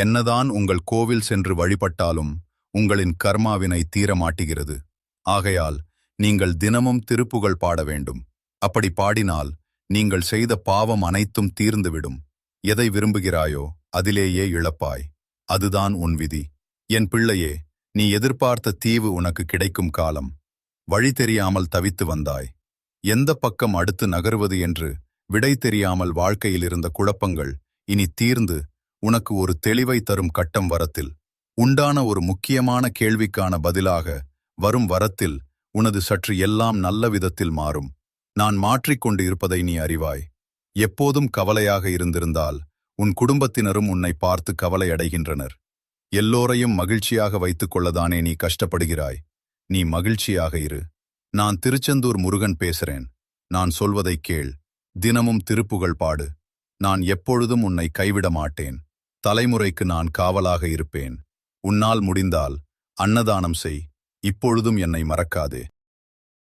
என்னதான் உங்கள் கோவில் சென்று வழிபட்டாலும் உங்களின் கர்மாவினை தீர மாட்டுகிறது. ஆகையால் நீங்கள் தினமும் திருப்புகழ் பாட வேண்டும். அப்படி பாடினால் நீங்கள் செய்த பாவம் அனைத்தும் தீர்ந்துவிடும். எதை விரும்புகிறாயோ அதிலேயே இழப்பாய். அதுதான் உன் விதி. என் பிள்ளையே, நீ எதிர்பார்த்த தீவு உனக்கு கிடைக்கும் காலம். வழி தெரியாமல் தவித்து வந்தாய். எந்த பக்கம் அடுத்து நகருவது என்று விடை தெரியாமல் வாழ்க்கையில் இருந்த குழப்பங்கள் இனி தீர்ந்து உனக்கு ஒரு தெளிவை தரும் கட்டம் வரத்தில். உண்டான ஒரு முக்கியமான கேள்விக்கான பதிலாக வரும் வரத்தில் உனது சற்று எல்லாம் நல்ல விதத்தில் மாறும். நான் மாற்றிக்கொண்டு இருப்பதை நீ அறிவாய். எப்போதும் கவலையாக இருந்திருந்தால் உன் குடும்பத்தினரும் உன்னை பார்த்து கவலையடைகின்றனர். எல்லோரையும் மகிழ்ச்சியாக வைத்துக் கொள்ளதானே நீ கஷ்டப்படுகிறாய். நீ மகிழ்ச்சியாக இரு. நான் திருச்செந்தூர் முருகன் பேசுறேன். நான் சொல்வதை கேள். தினமும் திருப்புகழ் பாடு. நான் எப்பொழுதும் உன்னை கைவிட மாட்டேன். தலைமுறைக்கு நான் காவலாக இருப்பேன். உன்னால் முடிந்தால் அன்னதானம் செய். இப்பொழுதும் என்னை மறக்காதே.